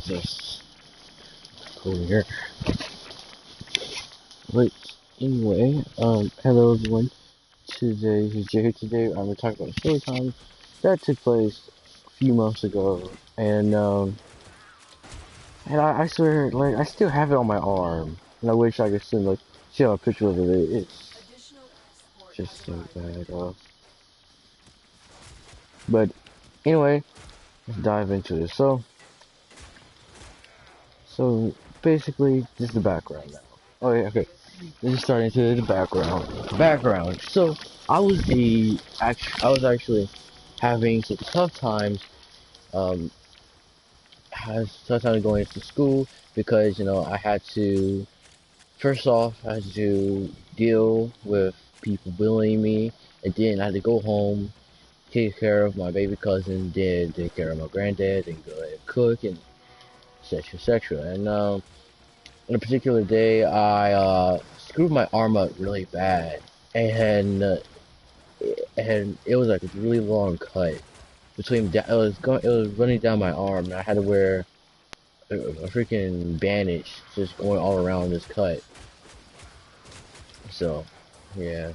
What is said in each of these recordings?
Jesus. Cool here. But anyway, hello everyone. Today is Jay. Today I'm gonna talk about Storytime that took place a few months ago, and I swear, like I still have it on my arm, and I wish I could send like show a picture of it. It's just so bad. But anyway, let's dive into it. So basically, this is the background now. Oh yeah, okay. This is starting to the background. Background. So I was actually having some tough times. Um, has tough time going to school because I had to. First off, I had to deal with people bullying me, and then I had to go home, take care of my baby cousin, then take care of my granddad, and go ahead and cook and etc. etc. And on a particular day, I screwed my arm up really bad, and it was like a really long cut between. It was running down my arm, and I had to wear a freaking bandage just going all around this cut. So, yeah.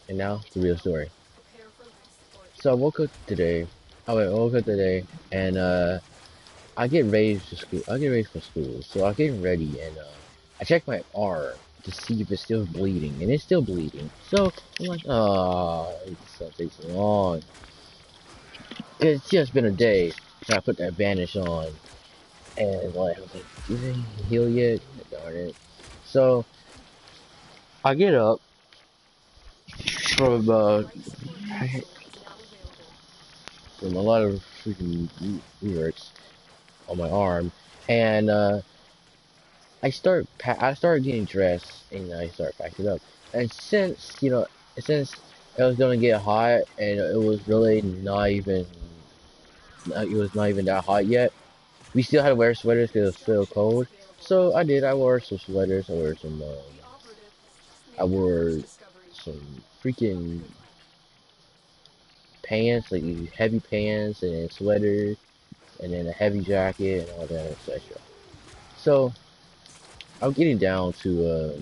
And now the real story. So I woke up today. I woke up today, and I get ready to school. I get ready for school, so I get ready, and I check my arm to see if it's still bleeding, and it's still bleeding. So I'm like, oh, it's gonna take so long. It's just been a day since I put that bandage on, and like, I was like, did it heal yet? Darn it. So I get up from from a lot of freaking hurts on my arm, and I start getting dressed, and I start packing up. And since it was gonna get hot, and it was really not even it was not even that hot yet. We still had to wear sweaters because it was still cold. So I did. I wore some sweaters. I wore some freaking pants, like these heavy pants, and then sweaters, and then a heavy jacket, and all that, etc. So I'm getting down to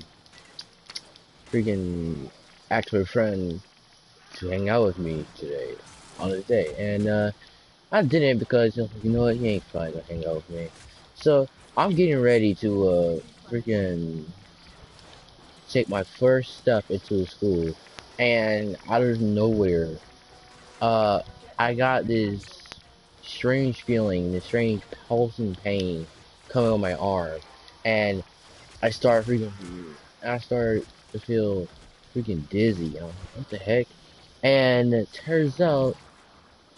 freaking ask my friend to hang out with me today on the day, and I didn't because you know what, he ain't fine to hang out with me. So I'm getting ready to freaking take my first step into school, and out of nowhere, uh, I got this strange feeling, this strange pulsing pain coming on my arm, and I start freaking, I start to feel freaking dizzy. I'm like, what the heck? And it turns out,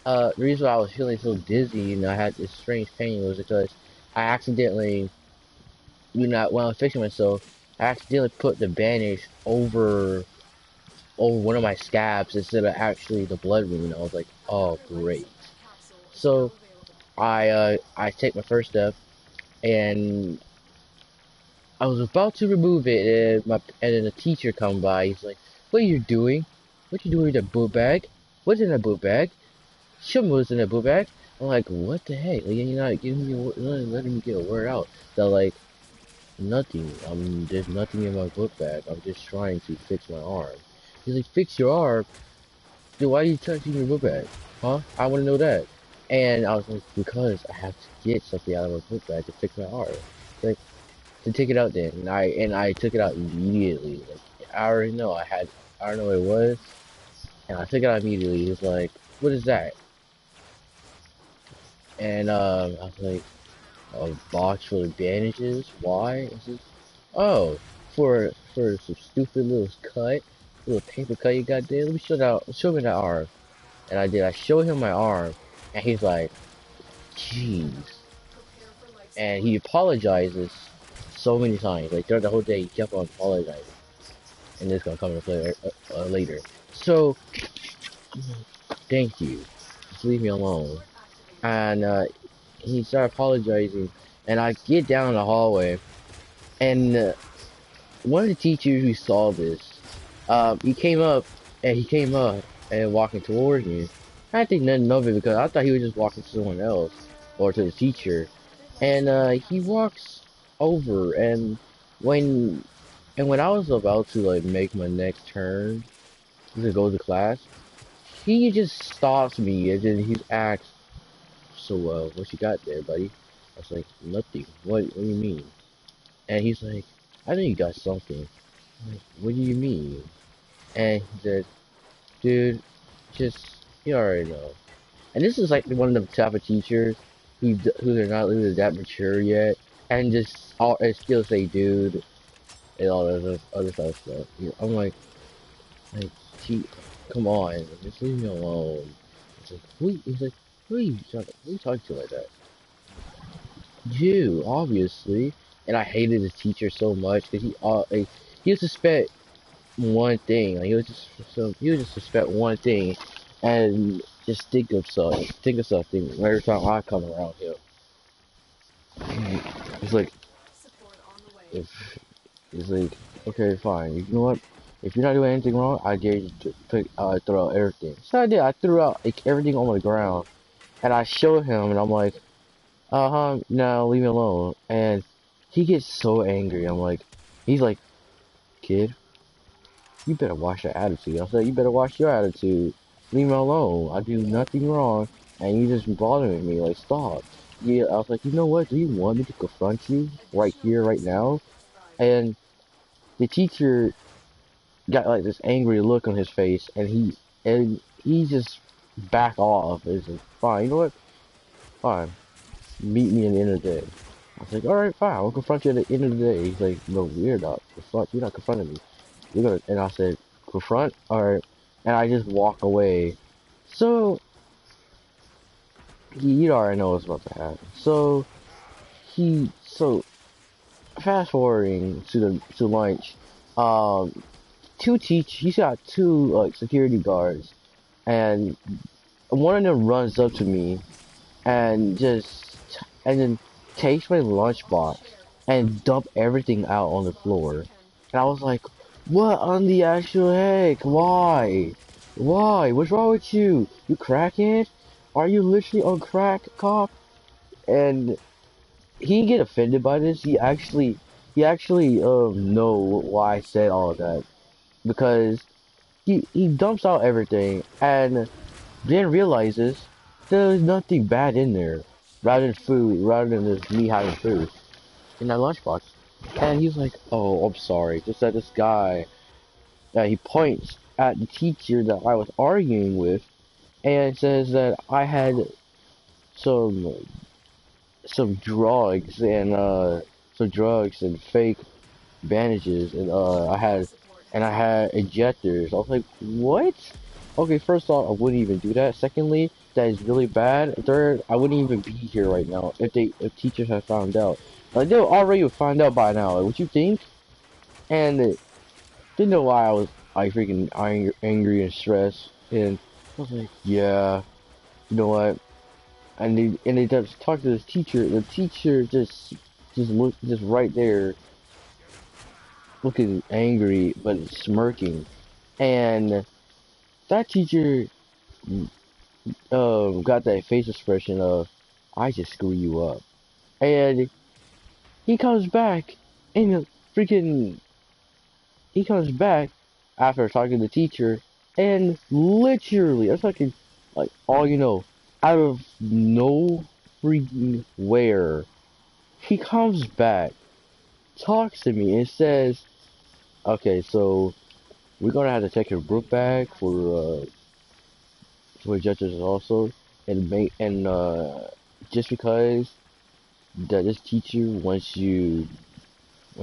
the reason why I was feeling so dizzy and I had this strange pain was because I accidentally, when I was fixing myself, I accidentally put the bandage over one of my scabs instead of actually the blood wound. I was like, oh great. So I take my first step, and I was about to remove it, and then the teacher come by. He's like, "What are you doing? What you doing with that book bag? What's in that book bag? Show me what's in that book bag." I'm like, "What the heck? Like, you're not giving me, not letting me get a word out." So like, nothing. There's nothing in my book bag. I'm just trying to fix my arm. He's like, "Fix your arm? Dude, why are you touching your book bag? Huh? I want to know that." And I was like, "Because I have to get something out of my book bag to fix my arm." Like, to take it out then, and I took it out immediately. Like, I already know I don't know what it was, and I took it out immediately. He was like, "What is that?" And I was like, "A box full of bandages? Why?" He says, "Oh, for some stupid little cut, little paper cut you got there. Let me show me that arm." And I did. I showed him my arm, and he's like, "Jeez." And he apologizes so many times. Like throughout the whole day, he kept on apologizing. And this is gonna come into play later. So, thank you. Just leave me alone. And he started apologizing, and I get down the hallway, and one of the teachers who saw this, he came up, and walking towards me. I didn't think nothing of it because I thought he was just walking to someone else. or to the teacher, and he walks over, and when when I was about to like make my next turn to go to class, he just stops me and then he asks, "So, what you got there, buddy?" I was like, "Nothing. What do you mean?" And he's like, "I know you got something." I'm like, "What do you mean?" And he said, "Dude, just you already know." And this is like one of the type of teachers who are not really that mature yet, and just all and still say "dude" and all that other type of stuff. I'm like, gee, come on, just leave me alone. It's like, wait, he's like, who are you talking to like that? You, obviously. And I hated his teacher so much because he would suspect one thing. Like he would just suspect one thing, and just think of something every time I come around here. It's like if it's like okay, fine. You know what? If you're not doing anything wrong, I dare you to throw out everything. So I did. I threw out like everything on the ground, and I showed him, and I'm like, no, leave me alone. And he gets so angry. He's like, kid, you better watch your attitude. I said, you better watch your attitude. Leave me alone. I do nothing wrong, and you just bothering me. Like, stop. Yeah, I was like, you know what? Do you want me to confront you right here, right now? And the teacher got like this angry look on his face, and he just back off. It's like, fine. You know what? Fine. Meet me at the end of the day. I was like, all right, fine. I'll confront you at the end of the day. He's like, no, you're not. You're not confronting me. You're gonna. And I said, confront. All right. And I just walk away. So you already know what's about to happen. So fast forwarding to lunch. Um, he's got two like security guards, and one of them runs up to me and and then takes my lunchbox and dump everything out on the floor. And I was like, what on the actual heck? Why? Why? What's wrong with you? You crackhead? Are you literally on crack, cop? And he didn't get offended by this. He actually know why I said all of that because he dumps out everything and then realizes there's nothing bad in there, rather than just me having food in that lunchbox. And he's like, "Oh, I'm sorry." Just that this guy, he points at the teacher that I was arguing with, and says that I had some some drugs and fake bandages, and I had injectors. I was like, what? Okay, first off, I wouldn't even do that. Secondly, that is really bad. Third, I wouldn't even be here right now if teachers had found out. Like they already would find out by now. Like, what you think? And didn't know why I was like freaking angry and stressed. And I was like, yeah, you know what? And they just talked to this teacher. The teacher just looked just right there looking angry but smirking, and that teacher got that face expression of I just screw you up, and he comes back and freaking he comes back after talking to the teacher and literally I'm talking like all you know out of no freaking where he comes back, talks to me and says, okay, so we're gonna have to take your book bag for judges also, and just because that this teacher wants you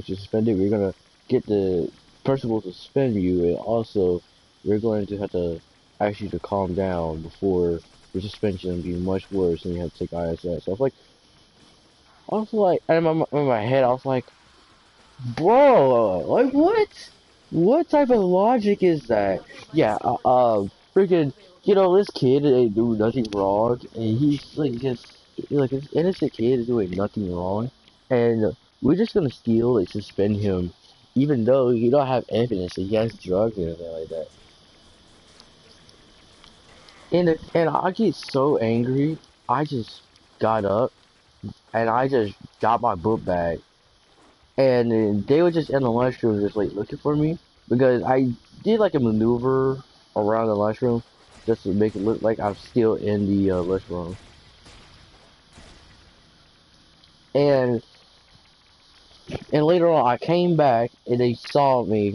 suspended, we're gonna get the principal to suspend you, and also we're going to have to ask you to calm down before your suspension be much worse, and you have to take ISS. So and in my head, I was like, bro, like what? What type of logic is that? Yeah, freaking, this kid ain't do nothing wrong, and he's like this innocent kid is doing nothing wrong, and we're just gonna suspend him, even though you don't have evidence that he has drugs and anything like that. And I get so angry, I just got up and I just got my book bag, and then they were just in the lunchroom just like looking for me because I did like a maneuver around the lunchroom just to make it look like I'm still in the lunchroom. And later on, I came back and they saw me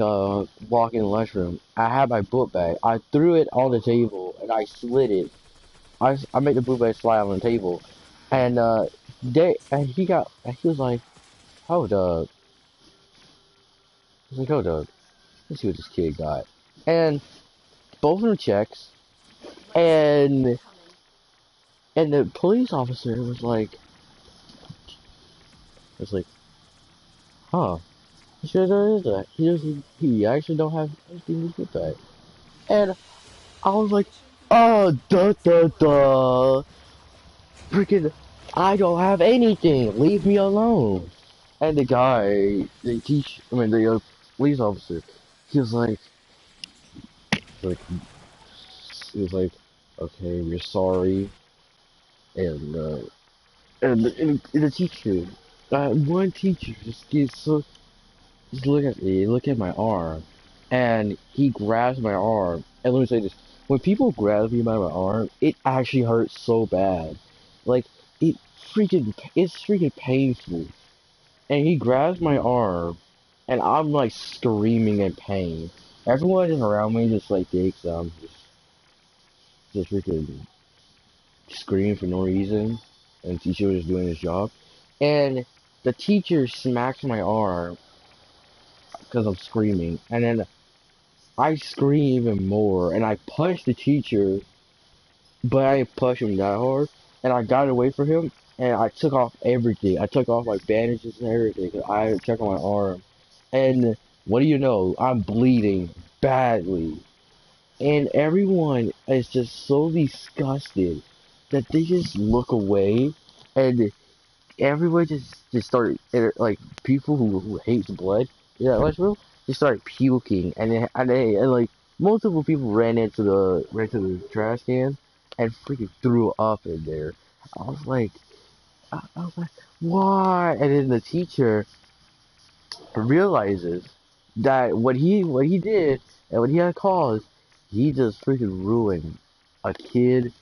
walking in the lunchroom. I had my book bag. I threw it on the table and I slid it. I made the book bag slide on the table, and he was like, hold up. He's like, hold up. Let's see what this kid got. And both of them checks, and the police officer was like, huh? He sure there is that. He actually don't have anything in his book bag. And I was like, oh, duh, duh, duh. Freaking, I don't have anything. Leave me alone. And the guy, the police officer, he was like, like, he was like, okay, we're sorry. And, and the teacher, one teacher just gets so, just look at me, look at my arm. And he grabs my arm. And let me say this, when people grab me by my arm, it actually hurts so bad. Like, it's freaking painful. And he grabs my arm, and I'm like screaming in pain. Everyone just around me just like thinks I'm just freaking screaming for no reason, and the teacher was doing his job. And the teacher smacks my arm because I'm screaming, and then I scream even more, and I punch the teacher, but I didn't punch him that hard, and I got away from him, and I took off everything. I took off my bandages and everything, 'cause I had to check on my arm. And what do you know? I'm bleeding badly. And everyone is just so disgusted that they just look away, and everyone just started like people who hate blood in that restroom just started puking, and like multiple people ran to the trash can and freaking threw up in there. I was like, I was like, why? And then the teacher realizes that what he did and what he had caused, he just freaking ruined a kid.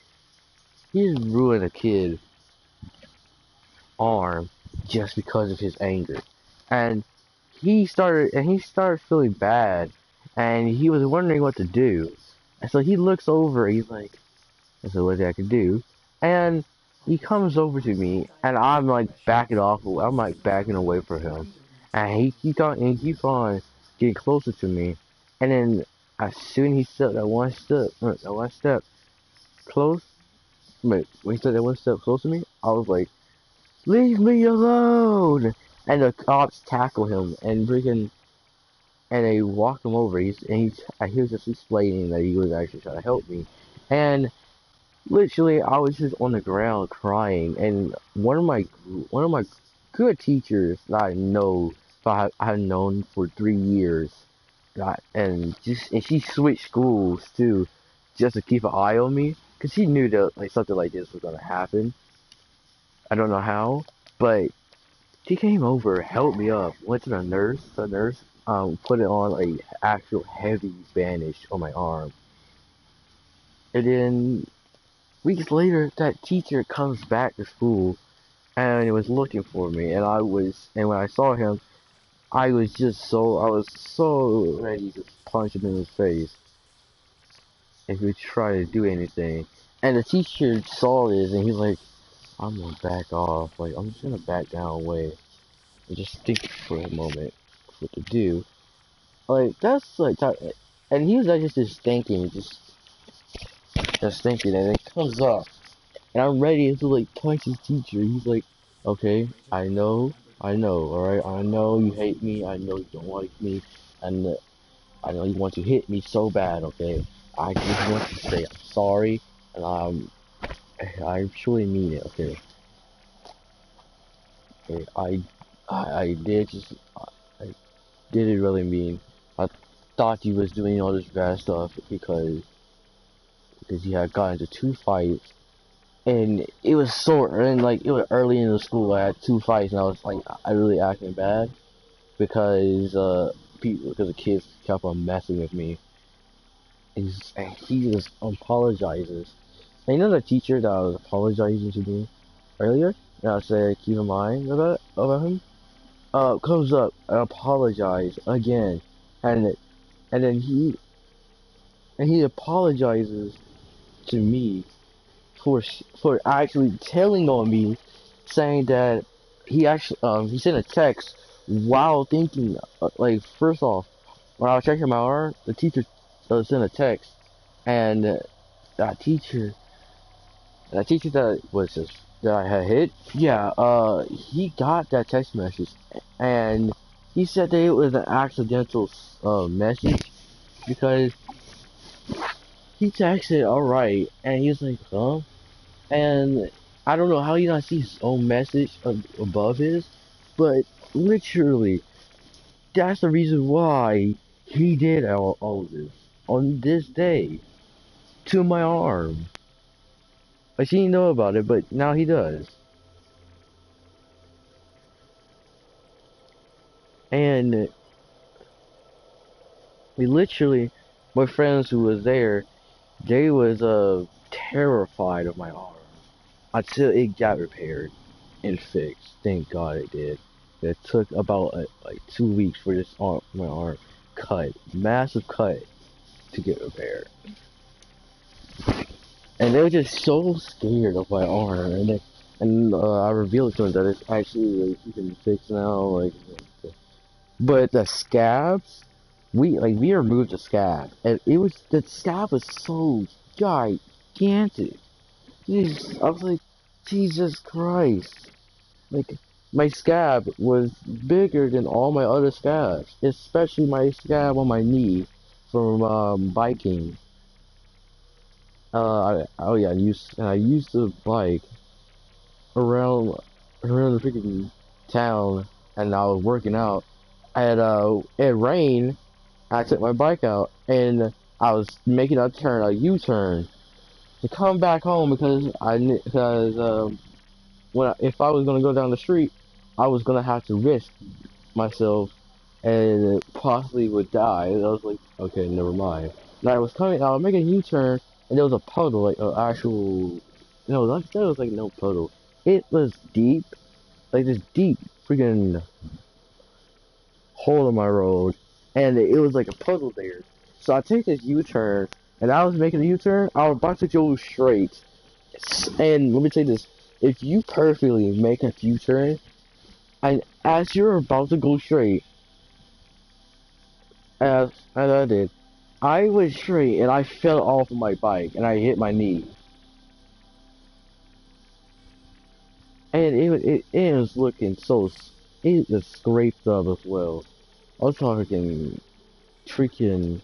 He just ruined a kid arm just because of his anger. And he started feeling bad, and he was wondering what to do. And so he looks over, he's like, I said, what I can do? And he comes over to me, and I'm like backing off, I'm like backing away from him. And he keeps on getting closer to me. And then as soon as he stepped that one step close, but when he stepped that one step close to me, I was like, leave me alone! And the cops tackle him and they walk him over. He was just explaining that he was actually trying to help me. And literally, I was just on the ground crying. And one of my good teachers that I know, that I've known for 3 years, and she switched schools too, just to keep an eye on me, cause she knew that like something like this was gonna happen. I don't know how, but she came over, helped me up, went to the nurse. The nurse put it on a actual heavy bandage on my arm. And then weeks later, that teacher comes back to school and he was looking for me. And when I saw him, I was so ready to punch him in his face if he would try to do anything. And the teacher saw this and he's like, I'm gonna back off. Like, I'm just gonna back down away and just think for a moment what to do. Like that's like, and he was like just thinking, just thinking, and it comes up, and I'm ready to like punch his teacher. He's like, okay, I know, all right, I know you hate me, I know you don't like me, and I know you want to hit me so bad. Okay, I just want to say I'm sorry, and I truly mean it. Okay, okay, I did just I didn't really mean. I thought he was doing all this bad stuff because he had gotten into two fights and it was so and like it was early in the school. I had two fights, and I was like, I really acting bad because people because the kids kept on messing with me. And he just apologizes. And you know the teacher that was apologizing to me earlier? And I said keep in mind about him. Comes up and apologize again, and and then he apologizes to me for actually telling on me, saying that he sent a text while thinking like first off when I was checking my arm, the teacher sent a text, and that teacher that teacher that was just that I had hit, yeah, he got that text message, and he said that it was an accidental message because he texted alright, and he was like, huh? And I don't know how he not see his own message above his, but literally, that's the reason why he did all of this on this day to my arm. Like she didn't know about it, but now he does. And we literally, my friends who was there, they was terrified of my arm until it got repaired and fixed. Thank God it did. It took about like 2 weeks for this arm, my arm cut, massive cut, to get repaired. And they were just so scared of my arm, and I revealed to them that it's actually like you can fix now, like. But the scabs, we removed the scab, and it was the scab was so gigantic. I was like, Jesus Christ. Like, my scab was bigger than all my other scabs, especially my scab on my knee from biking. Oh yeah, I used to bike around around the freaking town, and I was working out. It rained. I took my bike out, and I was making a turn, a U-turn, to come back home because if I was gonna go down the street, I was gonna have to risk myself and possibly would die. And I was like, okay, never mind. And I was making a U-turn, and there was a puddle, like an actual, no, that was like no puddle. It was deep, like this deep freaking hole in my road, and it was like a puddle there. So I take this U-turn, and I was making a U-turn. I was about to go straight, and let me tell you this: if you perfectly make a U-turn, and as you're about to go straight, as I did, I went straight and I fell off of my bike and I hit my knee. And it was looking it was scraped up as well. I was talking freaking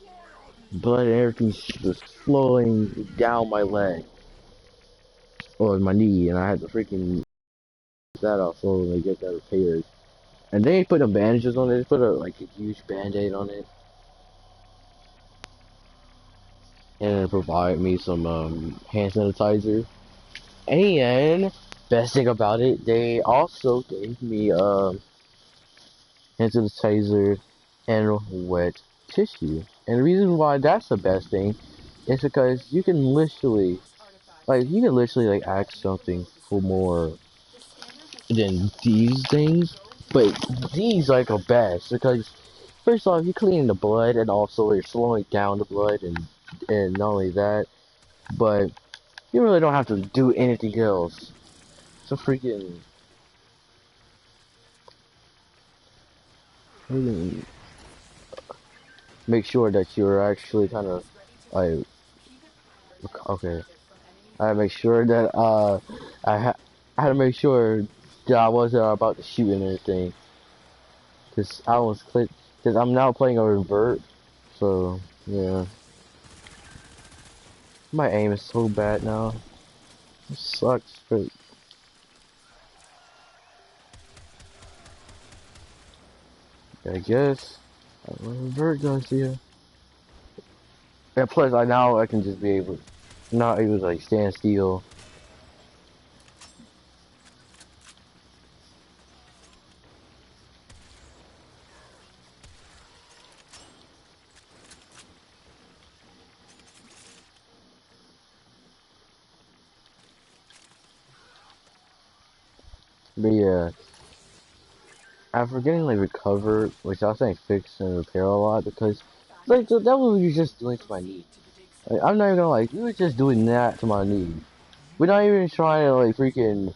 blood and everything was flowing down my leg or my knee, and I had to freaking that off so they get that repaired. And they put the bandages on it. They put like a huge band-aid on it, and provide me some hand sanitizer. And best thing about it, they also gave me hand sanitizer and wet tissue. And the reason why that's the best thing is because you can literally like ask something for more than these things, but these like are best because first off, you're cleaning the blood, and also you're slowing down the blood, and not only that, but you really don't have to do anything else. So freaking make sure that you're actually kind of like okay. I make sure that I ha I had to make sure that I wasn't about to shoot and everything, cause I was click cause I'm now playing a revert, so yeah. My aim is so bad now. It sucks, but I guess revert does here. And plus, I can just be able not able to like stand still But yeah, after getting like recovered, which I was saying fix and repair a lot because like that was you just doing to my knee. Like, I'm not even gonna like we were just doing that to my knee. We're not even trying to like freaking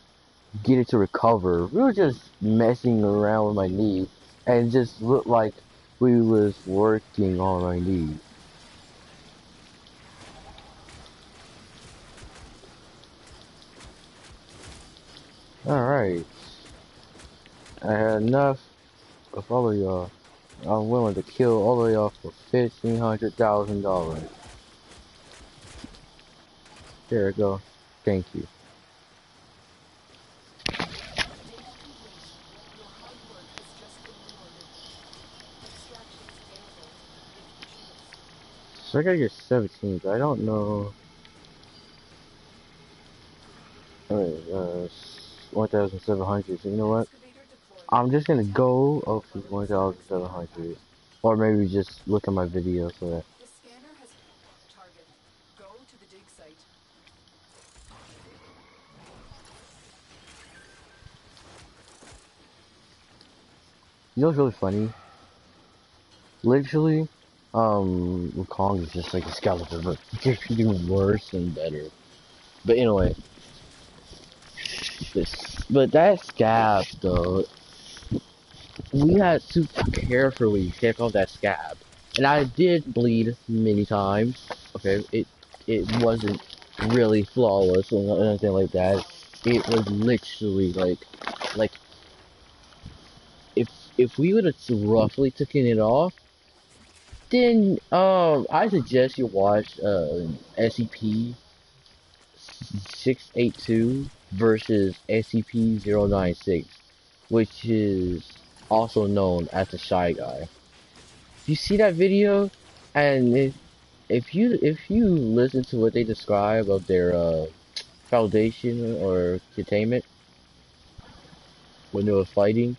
get it to recover. We were just messing around with my knee and just looked like we was working on my knee. Alright. I had enough of all of y'all. I'm willing to kill all of y'all for $1,500,000. There we go. Thank you. So I gotta get 17, but I don't know. Alright, 1,700. So you know what? I'm just gonna go up to 1,700. Or maybe just look at my video so that. You know what's really funny? Literally, Wukong is just like a skeleton, but just doing worse and better. But anyway, but that scab though, we had to carefully take off that scab, and I did bleed many times. Okay, it wasn't really flawless or anything like that. It was literally like if if we would have roughly taken it off, then I suggest you watch SCP 682 versus SCP-096, which is also known as the Shy Guy. You see that video, and if you listen to what they describe of their foundation or containment when they were fighting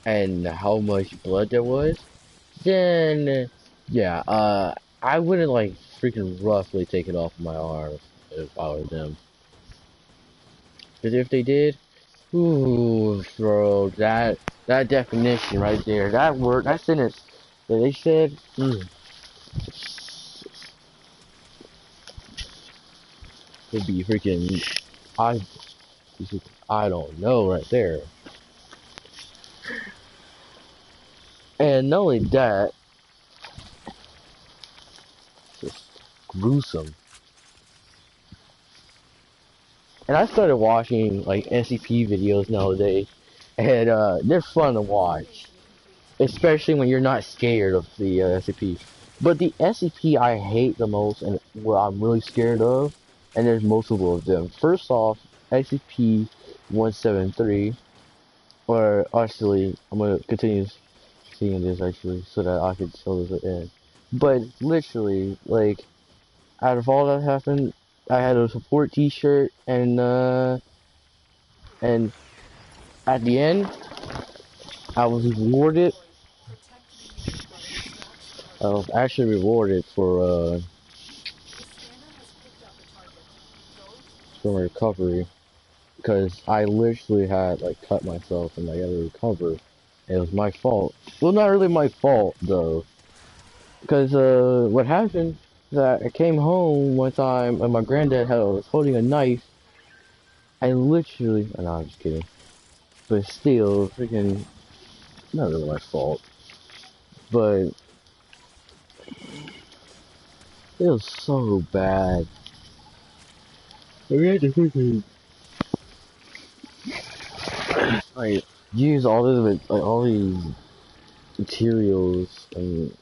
and how much blood there was, then yeah, I wouldn't like freaking roughly take it off my arm if I were them. Because if they did, ooh, bro, that definition right there, that word, that sentence that they said, would be freaking, I, I don't know right there. And not only that, just gruesome. And I started watching like SCP videos nowadays, and they're fun to watch, especially when you're not scared of the SCP. But the SCP I hate the most, and what I'm really scared of, and there's multiple of them. First off, SCP-173, or actually, I'm gonna continue seeing this actually, so that I can show this at the end. But literally, like, out of all that happened, I had a support T-shirt, and at the end, I was rewarded. I was actually rewarded for my recovery because I literally had like cut myself and I had to recover. It was my fault. Well, not really my fault though, because what happened is that I came home one time and my granddad was holding a knife and literally. Oh, no, I'm just kidding. But still, freaking, not really my fault. But it was so bad. We had to freaking like use all these materials and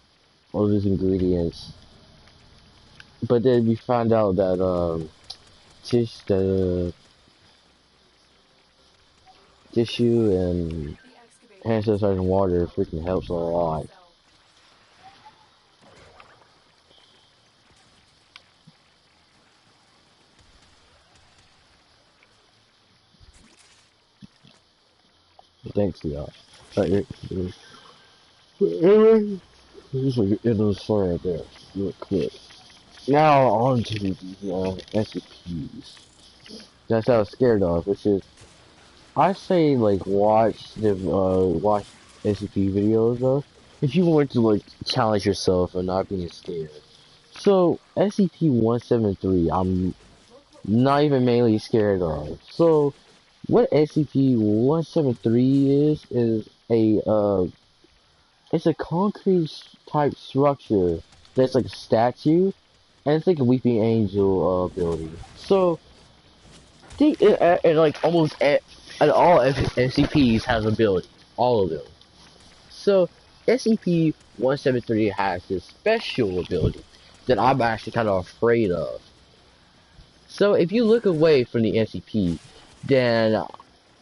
all these ingredients. But then we found out that the tissue and hand sanitizer and water freaking helps a lot. Thanks to y'all. Anyway, just like end of the story right there, real quick. Now on to the SCPs. That's how I was scared of, which is I say like watch SCP videos though. If you want to like challenge yourself and not being scared. So SCP-173, I'm not even mainly scared of. So what SCP-173 is it's a concrete type structure that's like a statue, and it's like a weeping angel ability. So and like almost and all SCPs has abilities, all of them. So SCP-173 has this special ability that I'm actually kind of afraid of. So if you look away from the SCP, then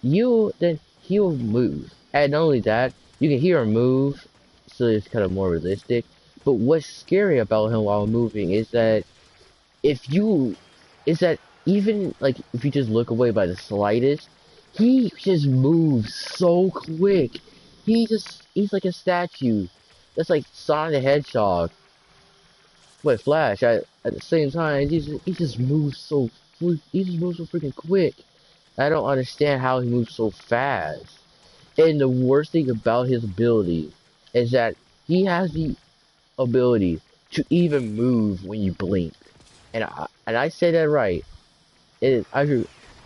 then he'll move. And not only that, you can hear him move, so it's kind of more realistic. But what's scary about him while moving if you is that even like if you just look away by the slightest, he just moves so quick. He's like a statue. That's like Sonic the Hedgehog. But Flash at the same time, he just moves so he just moves so freaking quick. I don't understand how he moves so fast. And the worst thing about his ability is that he has the ability to even move when you blink. And I say that right. I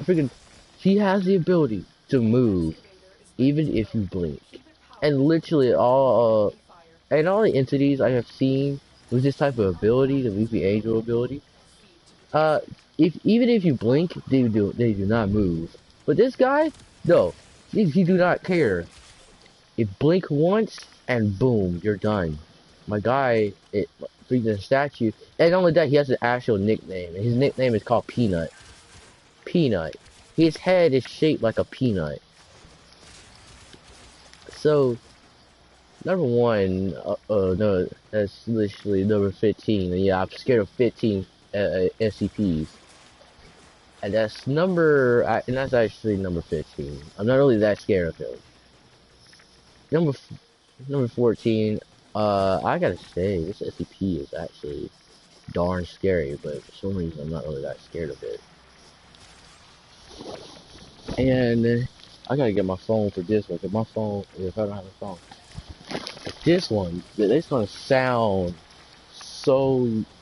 freaking he has the ability to move even if you blink. And literally all the entities I have seen with this type of ability, the Leafy Angel ability, uh if even if you blink, they do not move. But this guy, no, he do not care. If blink once and boom, you're done. My guy, it freaking statue, and not only that, he has an actual nickname, and his nickname is called Peanut. Peanut. His head is shaped like a peanut. So number one, no, that's literally number 15. And yeah, I'm scared of 15 SCPs, and and that's actually number 15. I'm not really that scared of him. Number number 14. I gotta say, this SCP is actually darn scary, but for some reason I'm not really that scared of it. And I gotta get my phone for this one, cause my phone, if I don't have a phone, this one, it's gonna sound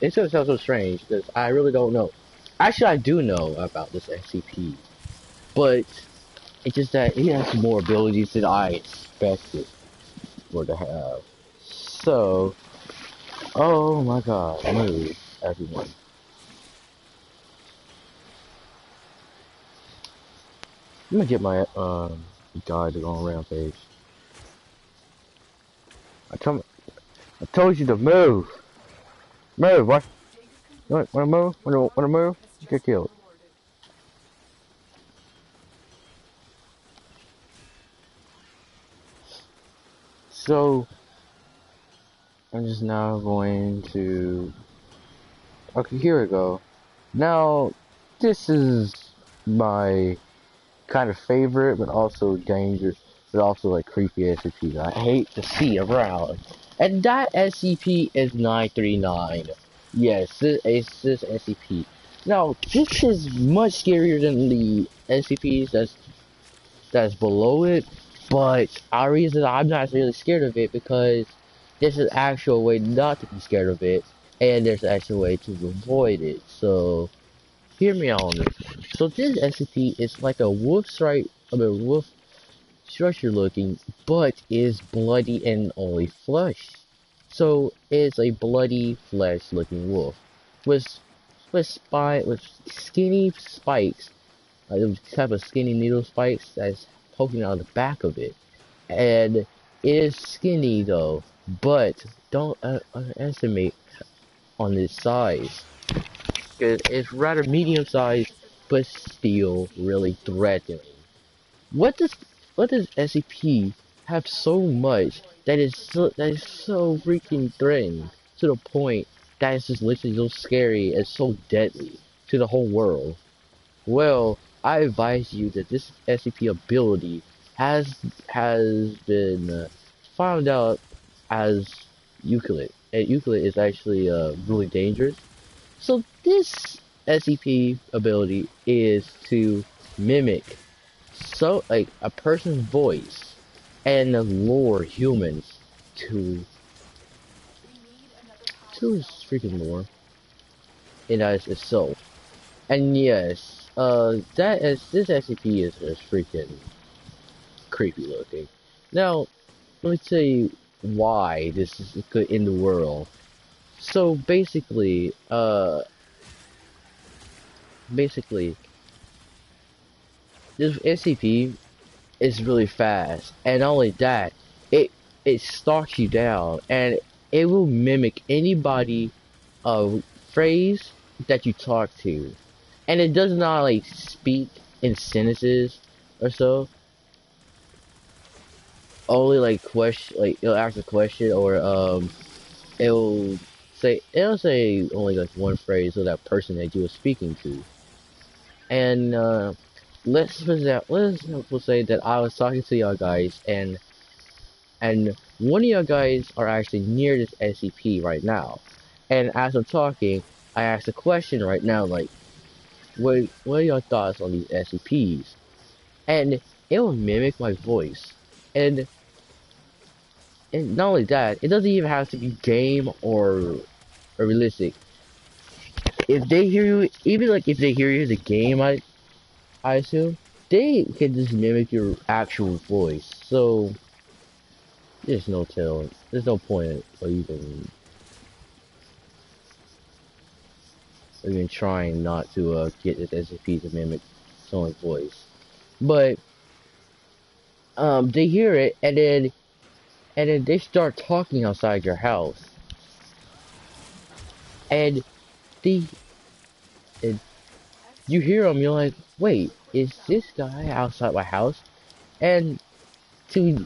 it's gonna sound so strange, because I really don't know. Actually, I do know about this SCP, but it's just that he has more abilities than I expected for to have. So, oh my god, move, everyone. I'm gonna get my guy to go on rampage. I told I told you to move. Move, what? You wanna move? Wanna move? Get killed. So I'm just now going to okay, here we go. Now this is my kind of favorite but also dangerous but also like creepy SCP that I hate to see around. And that SCP is 939. Yes, this SCP. Now this is much scarier than the SCPs that's below it, but our reason I'm not really scared of it because there's an actual way not to be scared of it, and there's an actual way to avoid it. So hear me out on this. So this SCP is like a wolf structure looking, but is bloody and only flesh. So it's a bloody flesh looking wolf with with skinny spikes, those type of skinny needle spikes that's poking out of the back of it. And it is skinny though, but don't underestimate on its size. It's rather medium sized, but still really threatening. What does what does SCP have so much that is so freaking threatening to the point that it's just literally so scary and so deadly to the whole world? Well, I advise you that this SCP ability has been found out as Euclid, and Euclid is actually really dangerous. So this SCP ability is to mimic so like a person's voice and lure humans to his freaking lore in as itself. And yes, that is this SCP is freaking creepy looking. Now, let me tell you why this is good in the world. So basically, this SCP is really fast, and not only that, it it stalks you down, and it will mimic anybody phrase that you talk to, and it does not like speak in sentences or so. Only like question, like it'll ask a question, or it'll say only like one phrase of that person that you were speaking to, and let's say that I was talking to y'all guys, and one of you guys are actually near this SCP right now. And as I'm talking, I asked a question right now, like, what are your thoughts on these SCPs? And it will mimic my voice. And not only that, it doesn't even have to be game or realistic. If they hear you, even like if they hear you the game, I assume they can just mimic your actual voice. So there's no tell. There's no point of even trying not to get this SCP to mimic someone's voice. But they hear it, and then they start talking outside your house, and they and you hear them. You're like, wait, is this guy outside my house? And to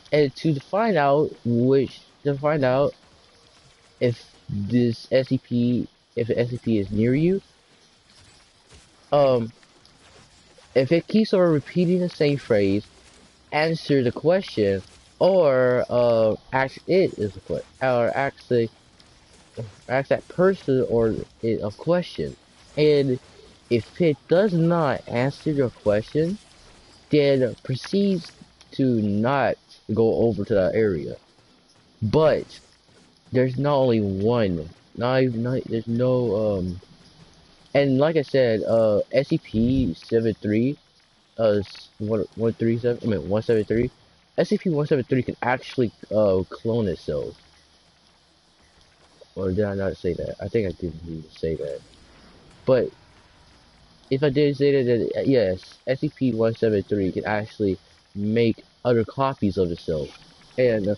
find out if this SCP if the SCP is near you, um, if it keeps on repeating the same phrase, answer the question, or ask it is a question, or ask that person or it a question. And if it does not answer your question, then proceeds to not go over to that area. But there's not only one, not there's no and like I said, SCP-73 137, I mean 173, SCP-173 can actually clone itself. Or did I not say that? I think I didn't even say that. But if I did say that, then yes, SCP-173 can actually make other copies of itself. And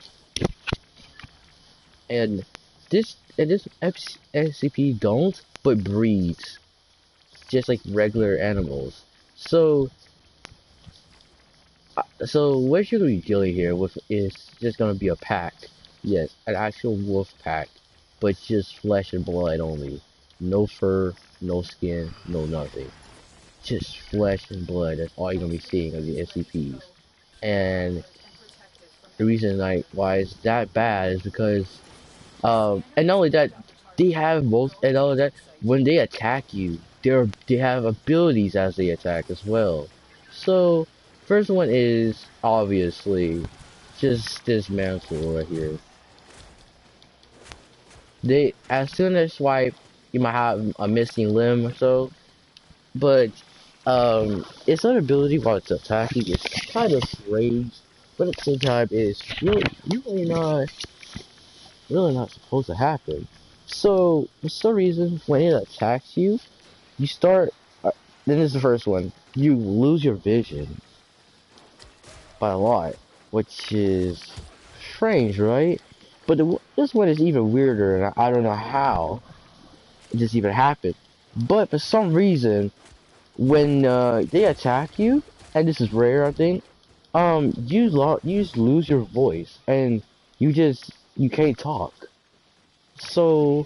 and this SCP don't, but breeds just like regular animals. So so what you're gonna be dealing here with is just gonna be a pack. Yes, an actual wolf pack, but just flesh and blood only. No fur, no skin, no nothing. Just flesh and blood. That's all you're gonna be seeing of the SCPs. And the reason like why it's that bad is because and not only that, they have most and all of that when they attack you, they have abilities as they attack as well. So first one is obviously just this mantle right here. They as soon as swipe, you might have a missing limb or so, but its other ability while it's attacking is kind of rage, but at the same time it's really not supposed to happen. So for some reason when it attacks you, you start then is the first one. You lose your vision by a lot, which is strange, right? But this one is even weirder, and I don't know how this even happened. But for some reason, when they attack you, and this is rare, I think, you just lose your voice, and you can't talk. So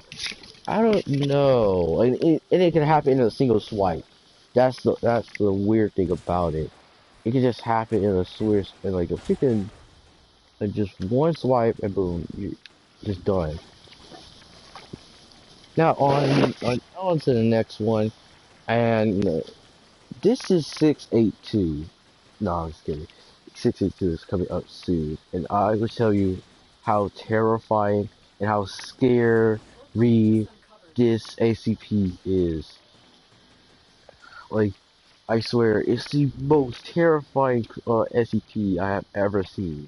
I don't know, and it can happen in a single swipe. That's the weird thing about it. It can just happen in a switch, in like a freaking, like just one swipe, and boom, you just done. Now on to the next one, and this is 682. No, I'm just kidding. 682 is coming up soon, and I will tell you how terrifying and how scary this ACP is. Like, I swear, it's the most terrifying SCP I have ever seen.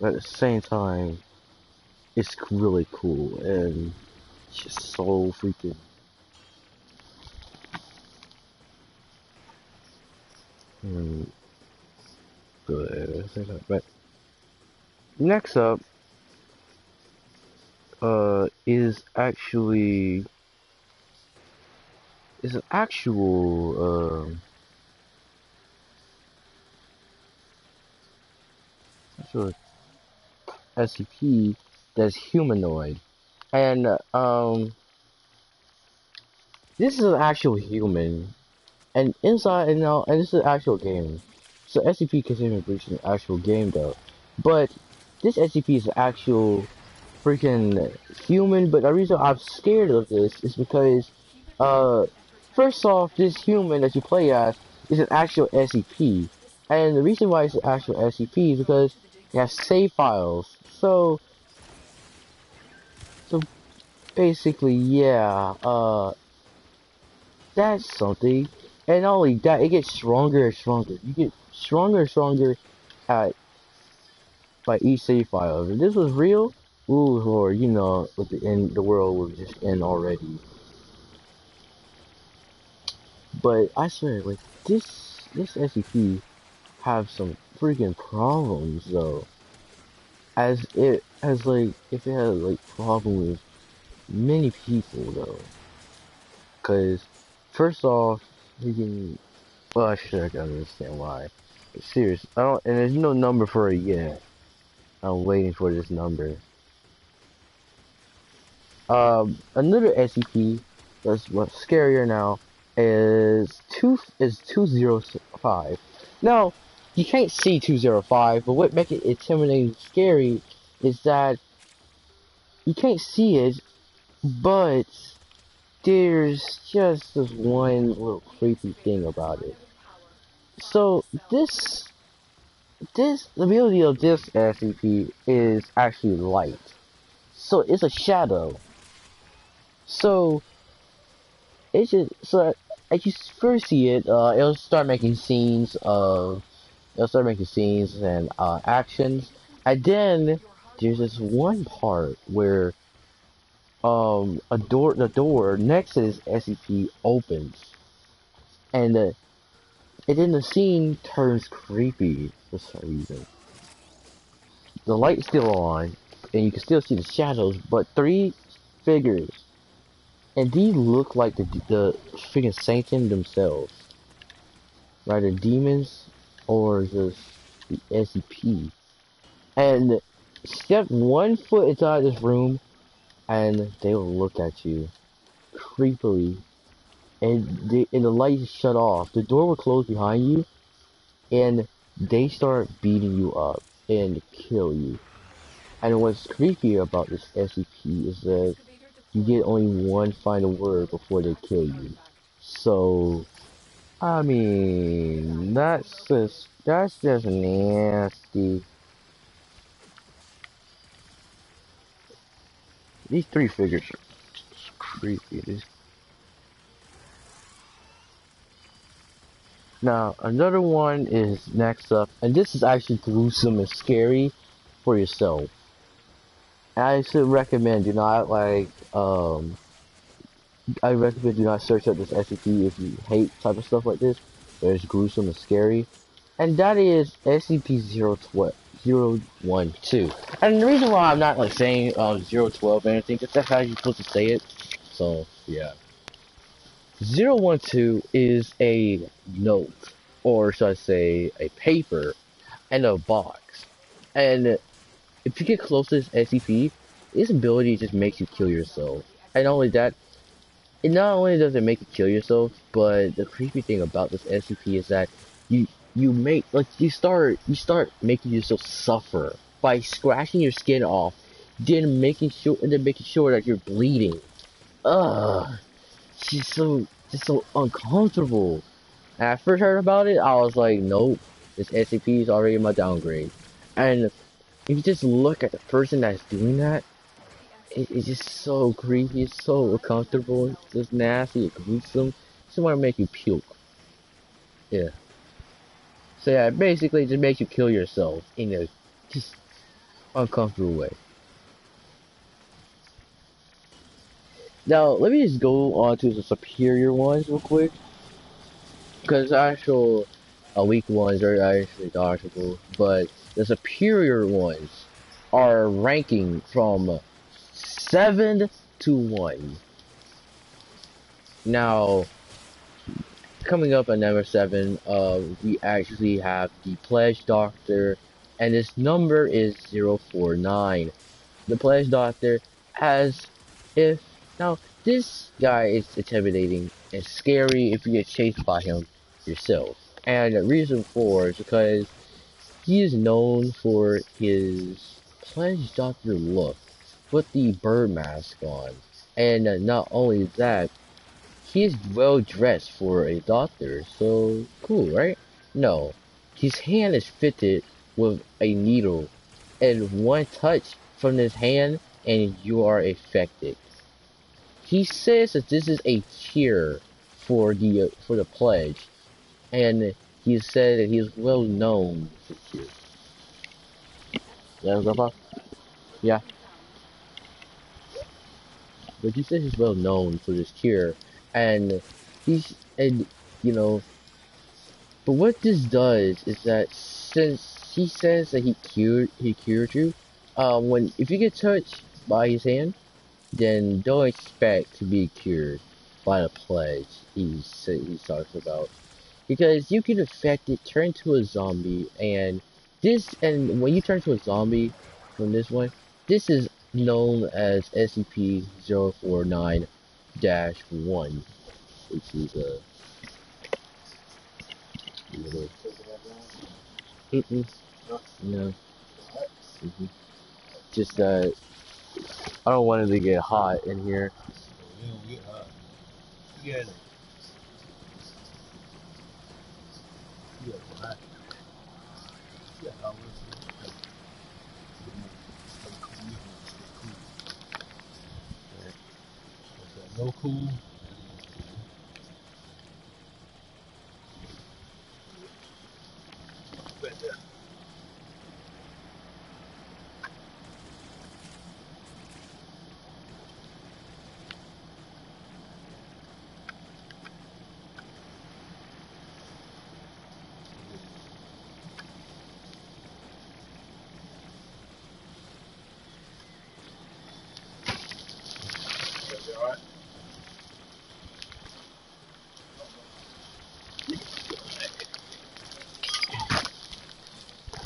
But at the same time, it's really cool and it's just so freaking. Hmm, good. But next up, is an actual SCP that's humanoid, and this is an actual human, and inside and now, and this is an actual game. So SCP considered breach an actual game though, but this SCP is an actual freaking human. But the reason I'm scared of this is because, uh, first off, this human that you play as is an actual SCP, and the reason why it's an actual SCP is because it has save files. So basically, yeah, that's something. And not only that, it gets stronger and stronger. You get stronger and stronger at by each save file. If this was real, ooh lord, you know, with the end, the world would just end already. But I swear, like this SCP have some freaking problems though. As it as like if it had like problem with many people though. Cause first off, you can well I should understand why. But serious, I don't and there's no number for it yet. I'm waiting for this number. Another SCP that's what's scarier now is 205. Now, you can't see 205, but what makes it intimidating and scary is that you can't see it, but there's just this one little creepy thing about it. So the ability of this SCP is actually light. So it's a shadow. So it's just so as you first see it, it'll start making scenes and actions, and then there's this one part where the door next to this SCP opens, and and then the scene turns creepy for some reason. The light's still on, and you can still see the shadows, but three figures, and these look like the freaking Satan themselves. Either demons or just the SCP. And step 1 foot inside this room and they will look at you creepily, and the lights shut off. The door will close behind you and they start beating you up and kill you. And what's creepy about this SCP is that you get only one final word before they kill you. So I mean, that's just nasty. These three figures are creepy. Now, another one is next up, and this is actually gruesome and scary for yourself. I should recommend I recommend do not search up this SCP if you hate type of stuff like this. But it's gruesome and scary. And that is SCP-012. And the reason why I'm not like saying 012 or anything, because that's how you're supposed to say it. So yeah. 012 is a note, or should I say a paper, and a box. And if you get close to this SCP, its ability just makes you kill yourself. And not only that, it not only does it make you kill yourself, but the creepy thing about this SCP is that you start making yourself suffer by scratching your skin off, then making sure that you're bleeding. Ugh, it's just so uncomfortable. And I first heard about it, I was like, nope, this SCP is already my downgrade. And if you just look at the person that's doing that, it's just so creepy, it's so uncomfortable, it's just nasty, it's gruesome. Just want to make you puke. Yeah. So yeah, it basically just makes you kill yourself in a just uncomfortable way. Now, let me just go on to the superior ones real quick, because the actual weak ones are actually dodgeable, but the superior ones are ranking from 7 to 1. Now, coming up at number 7, we actually have the Pledge Doctor, and this number is 049. The Pledge Doctor has, if, now, this guy is intimidating and scary if you get chased by him yourself. And the reason for is because he is known for his Pledge Doctor look with the bird mask on. And not only that, he is well dressed for a doctor, so cool, right? No, his hand is fitted with a needle, and one touch from his hand and you are affected. He says that this is a cure for the pledge, and he said that he is well known for cure. Yeah, Grandpa? Yeah, but he says he's well known for this cure, and and you know, but what this does is that since he says that he cured you, when if you get touched by his hand, then don't expect to be cured by the pledge he talks about, because you get affected, turn to a zombie, and when you turn to a zombie from this one, this is known as SCP-049-1, which is a little. No. Mhm. Just I don't want it to get hot in here. No cool.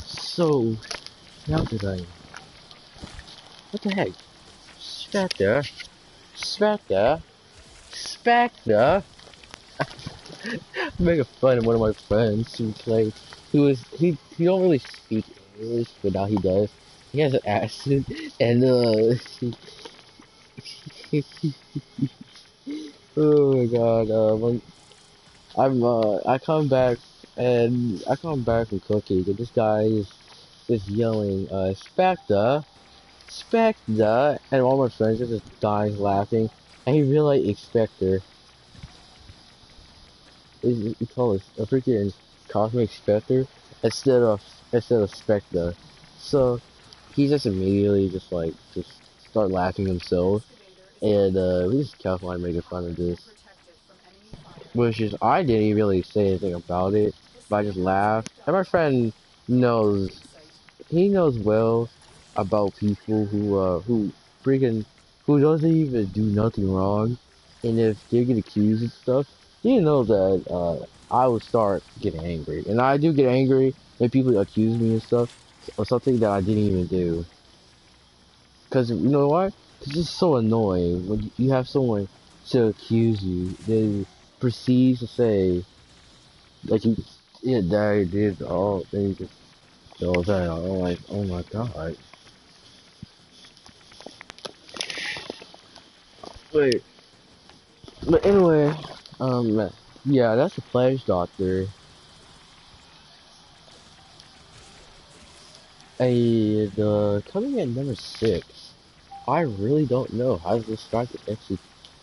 So, how did I? What the heck? Spectre? Spectre? Spectre? Making fun of one of my friends who played. He don't really speak English, but now he does. He has an accent, and oh my god, when I come back from cooking, and this guy is yelling, Spectre, Spectre, and all my friends are just dying laughing, and he really Spectre. He called it a freaking cosmic Spectre instead of Spectre. So he just immediately just start laughing himself, and we just kept on making fun of this. Which is, I didn't really say anything about it, but I just laughed. And my friend knows, he knows well about people who freaking, who doesn't even do nothing wrong. And if they get accused and stuff, he knows that, I would start getting angry. And I do get angry when people accuse me and stuff, or something that I didn't even do. Cause you know what? It's just so annoying when you have someone to accuse you, they proceed to say, like you, yeah, daddy did all things the whole time. I'm like, oh my god. Wait, but anyway, Yeah, that's the Pledge Doctor. The coming at number 6. I really don't know how to describe this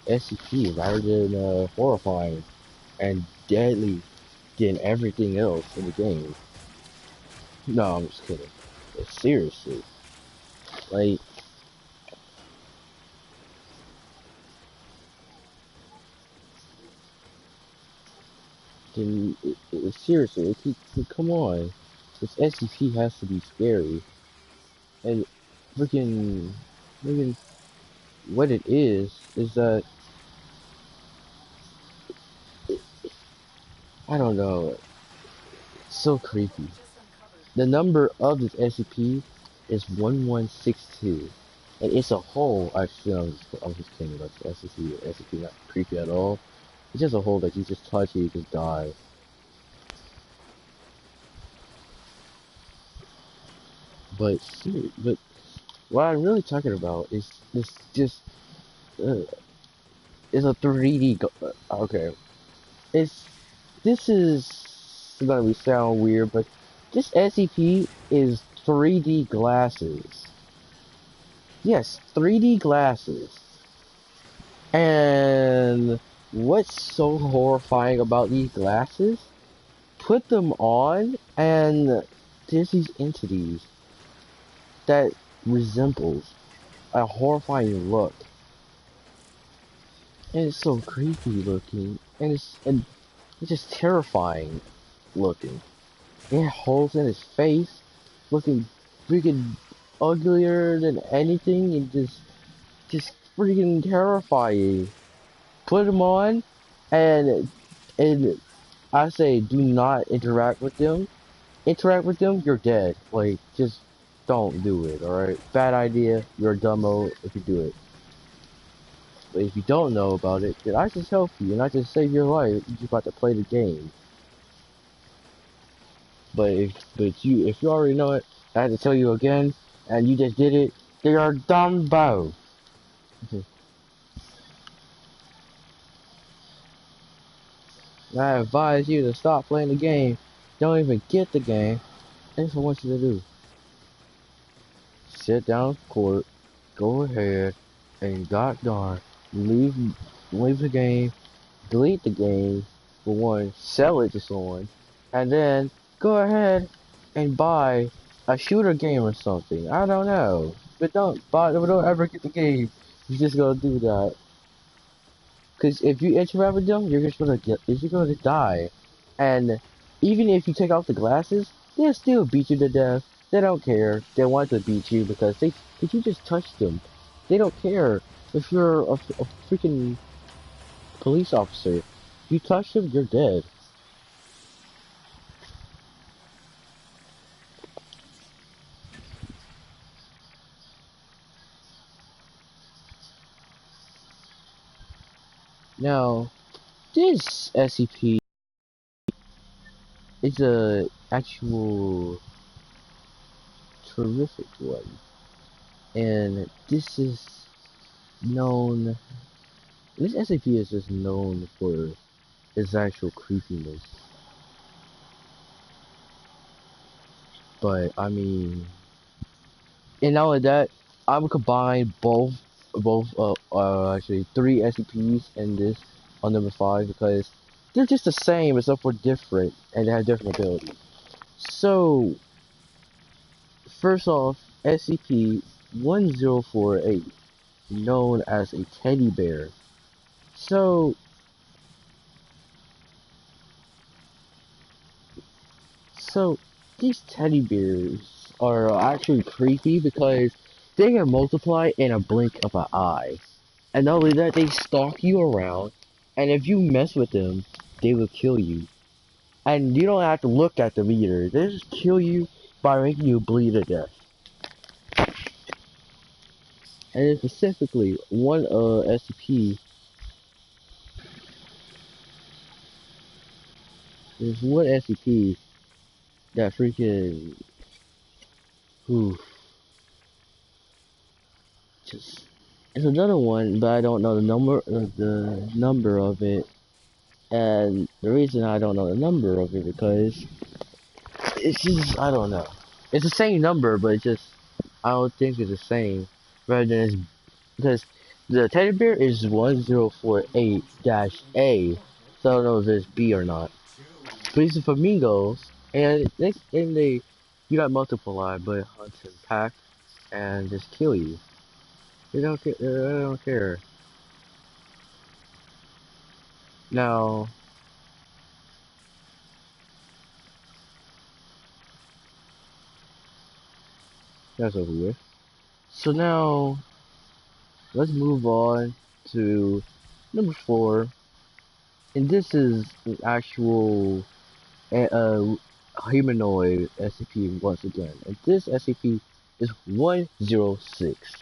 SCP rather than horrifying and deadly than everything else in the game. No, I'm just kidding. But seriously, like, seriously, come on. This SCP has to be scary. And freaking, freaking, what it is that, I don't know, it's so creepy. The number of this SCP is 1162. And it's a hole, actually, I'm just kidding about the SCP. SCP not creepy at all. It's just a hole that you just touch and you just die. But what I'm really talking about is this just uh, is a 3D. Okay, it's this is gonna be sound weird, but this SCP is 3D glasses. Yes, 3D glasses. And what's so horrifying about these glasses? Put them on, and there's these entities that resembles a horrifying look, and it's so creepy looking, and it's just terrifying looking. It has holes in his face, looking freaking uglier than anything, and just freaking terrifying. Put them on, and and I say do not interact with them. Interact with them, you're dead. Like, just don't do it, alright? Bad idea, you're a dumbo if you do it. But if you don't know about it, then I just help you and I just save your life. You're just about to play the game. If you already know it, I had to tell you again, and you just did it, then you're a dumbo. I advise you to stop playing the game. Don't even get the game. That's what I want you to do. Sit down in court, go ahead, and god darn, leave, leave the game, delete the game, for one, sell it to someone, and then go ahead and buy a shooter game or something. I don't know. But don't ever get the game. You're just gonna do that. Cause if you interact with them, you're just gonna die. And even if you take off the glasses, they'll still beat you to death. They don't care. They want to beat you cause you just touched them. They don't care if you're a freaking police officer. If you touch them, you're dead. Now, this SCP is a actual terrific one, and known. This SCP is just known for its actual creepiness. But I mean, and not only that, I would combine actually 3 SCPs in this on number 5 because they're just the same except for different and they have different abilities. So first off, SCP-1048, known as a teddy bear. So so these teddy bears are actually creepy because they can multiply in a blink of an eye. And not only that, they stalk you around, and if you mess with them, they will kill you. And you don't have to look at them either. They just kill you by making you bleed to death. And then specifically, one SCP, there's one SCP that freaking, whew, just, there's another one, but I don't know the number of it. And the reason I don't know the number of it because it's just I don't know. It's the same number, but it's just I don't think it's the same. Rather than it's because the teddy bear is 1048-A, so I don't know if it's B or not. But it's the flamingos, and they you got multiply, but hunt and pack and just kill you. They don't care. They don't care. Now that's over with. So now let's move on to number 4, and this is an actual uh, humanoid SCP once again. And this SCP is 106.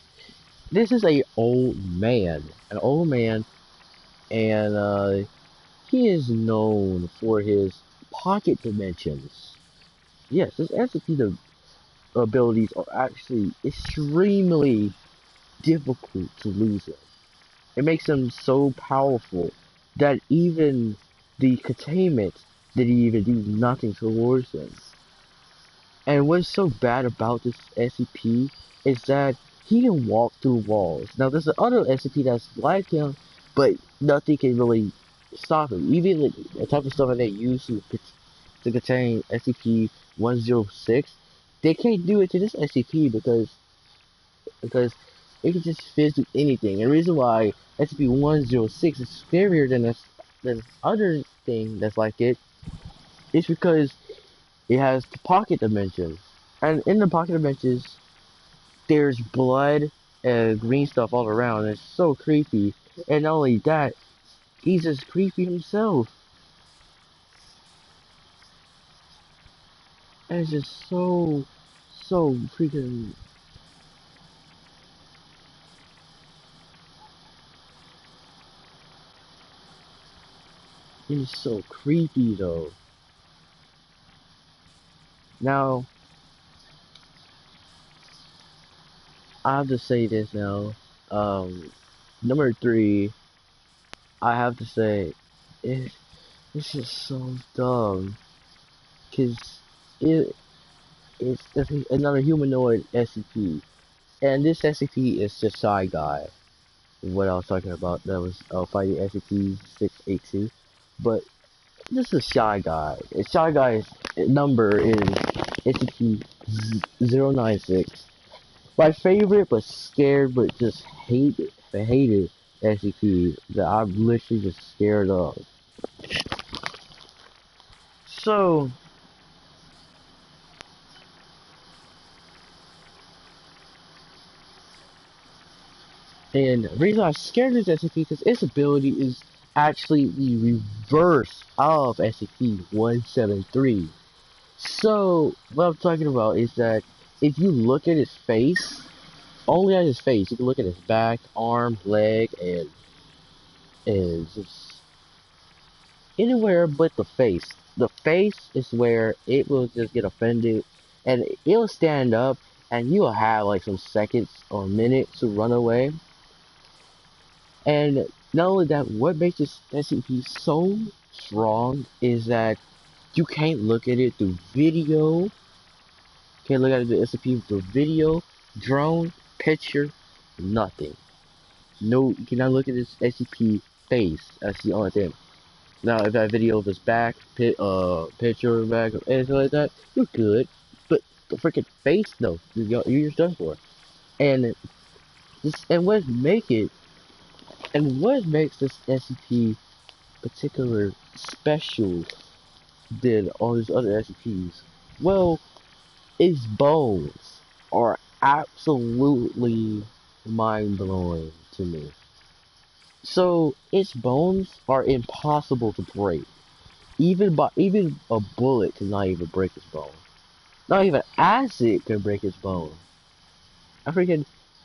This is an old man, and he is known for his pocket dimensions. Yes, this SCP the abilities are actually extremely difficult to lose him. It makes him so powerful that even the containment didn't even do nothing towards him. And what's so bad about this SCP is that he can walk through walls. Now there's another SCP that's like him, but nothing can really stop him. Even like, the type of stuff that they use to contain SCP-106, they can't do it to this SCP because it can just fit through anything. And the reason why SCP-106 is scarier than other thing that's like it is because it has the pocket dimensions. And in the pocket dimensions, there's blood and green stuff all around. It's so creepy. And not only that, he's just creepy himself. And it's just so freaking. It's so creepy though. Now, I have to say this now. Um, Number 3, I have to say, it, it's just so dumb. Cause it, it's another humanoid SCP. And this SCP is just Shy Guy. What I was talking about, that was fighting SCP-682. But this is Shy Guy. Shy Guy's number is SCP-096. My favorite, but scared, but just hated SCP that I'm literally just scared of. So, and the reason I'm scared of this SCP because its ability is actually the reverse of SCP-173. So, what I'm talking about is that if you look at his face, only at his face, you can look at his back, arm, leg, and just anywhere but the face. The face is where it will just get offended, and it'll stand up, and you'll have like some seconds or minutes to run away. And not only that, what makes this SCP so strong is that you can't look at it through video. Can't look at the SCP through video, drone, picture, nothing. No, you cannot look at this SCP face. That's the only thing. Now, if that video of his back, picture back, or anything like that, you're good. But the freaking face, though, you're done for. And this, and what makes this SCP particular special than all these other SCPs? Well, its bones are absolutely mind-blowing to me. So its bones are impossible to break. Even a bullet cannot even break its bone. Not even acid can break its bone. I freaking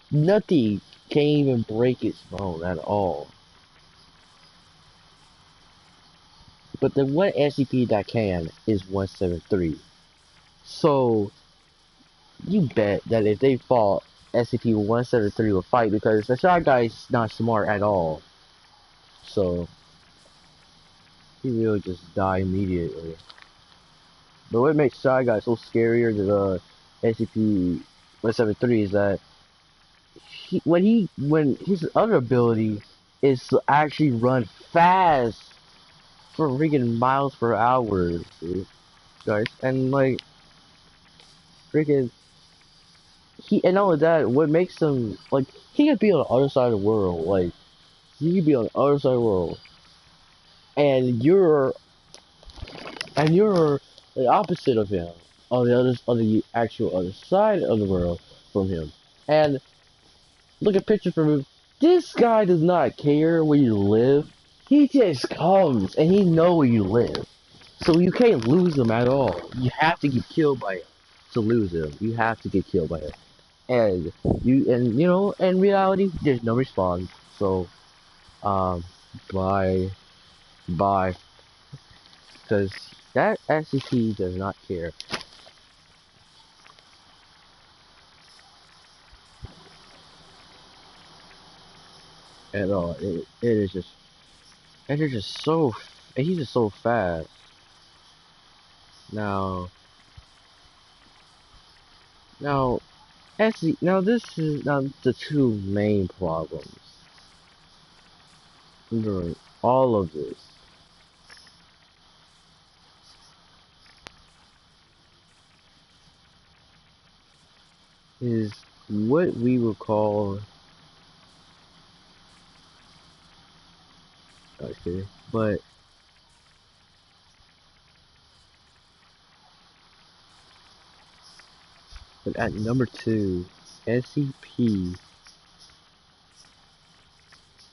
nothing can't even break its bone at all. But the one SCP that can is 173. So you bet that if they fought, SCP-173 will fight because the shot guy is not smart at all. So he will just die immediately. But what makes Shy Guy so scarier than SCP-173 is that when his other ability is to actually run fast for freaking miles per hour, guys, and like freaking and all of that, what makes him like he could be on the other side of the world, like he could be on the other side of the world, and you're the opposite of him, on the actual other side of the world from him, and look at picture from him. This guy does not care where you live. He just comes and he know where you live. So you can't lose him at all. You have to get killed by him to lose him. You have to get killed by him. And in reality, there's no response. So, um, bye, bye, because that SCP does not care at all. It is just, and they're just so, and he's just so fast. Now, now, now this is now the two main problems during all of this is what we would call, okay, but at number two, SCP,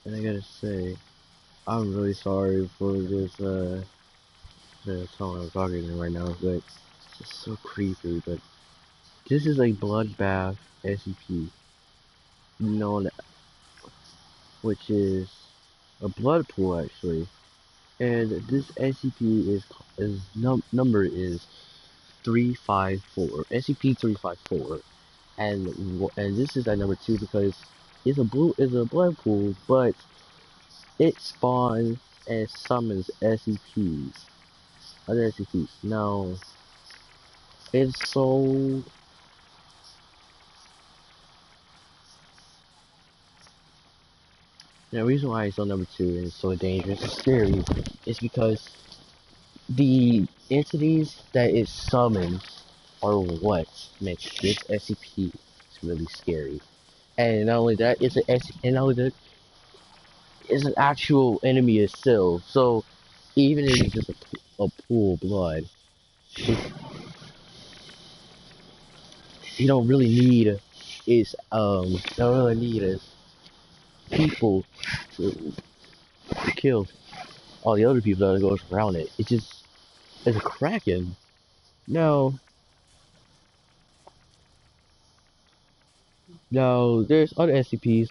and I gotta say, I'm really sorry for this, the song I'm talking in right now, but it's just so creepy, but this is a bloodbath SCP, known, which is a blood pool actually, and this SCP number is 354, SCP-354, and this is at number two because it's a blood pool, but it spawns and summons SCPs, other SCPs. Now, it's so, the reason why it's on number two and it's so dangerous and scary is because the entities that it summons are what makes this SCP really scary. And not only that, and not only that, it's an actual enemy itself. So even if it's just a pool of blood, you don't really need don't really need is people to kill all the other people that goes around it. It's a kraken. Now, there's other SCPs,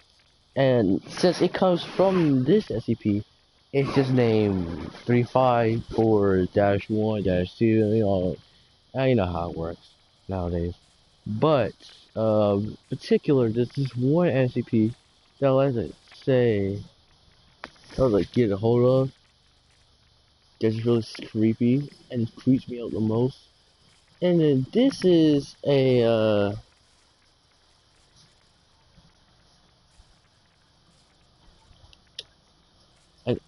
and since it comes from this SCP, it's just named 354-1-2. You know how it works nowadays. But, particular, there's this one SCP that I like to say, I was like get a hold of. That's really creepy and creeps me out the most. And then this is an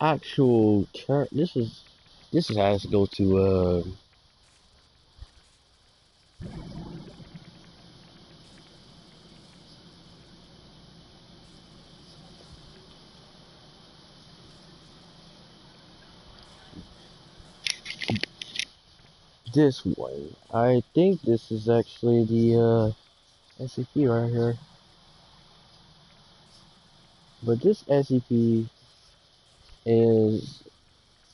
actual turn. This is has to go to this one. I think this is actually the SCP right here. But this SCP is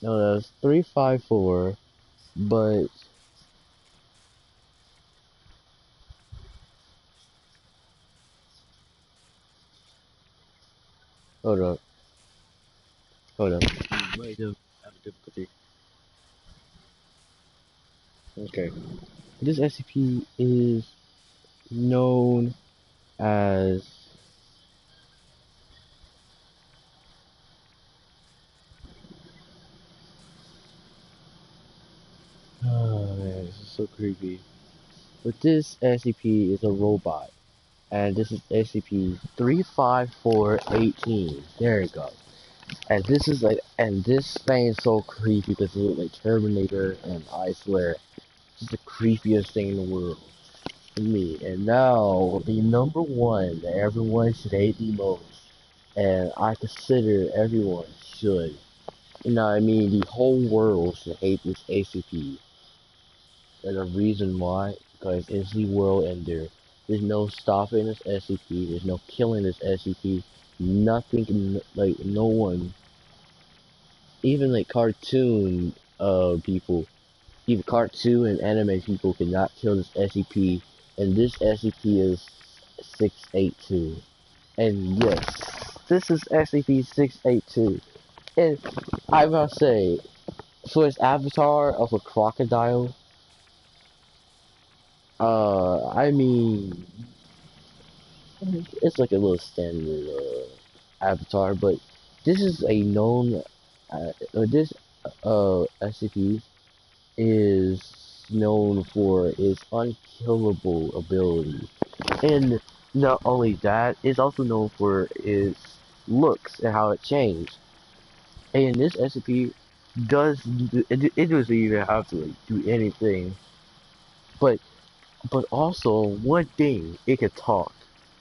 known as 354. But hold up, hold up. Might have difficulty. Okay. This SCP is known as Oh man, this is so creepy. But this SCP is a robot, and this is SCP-35418. There you go. And this is like, and this thing is so creepy because it looks like Terminator, and I swear, it's the creepiest thing in the world to me. And now, the number one that everyone should hate the most, and I consider everyone should. You know, I mean, the whole world should hate this ACP. And the reason why, because it's the world ender. There's no stopping this SCP. There's no killing this SCP. Nothing can, like, no one, even like cartoon people, even cartoon and anime people cannot kill this SCP. And this SCP is 682. And yes, this is SCP-682. And I must say, for its avatar of a crocodile, I mean, it's like a little standard avatar, but this is a known, this SCP is known for its unkillable ability. And not only that, it's also known for its looks and how it changed. And this SCP it doesn't even have to like do anything, but also one thing, it can talk.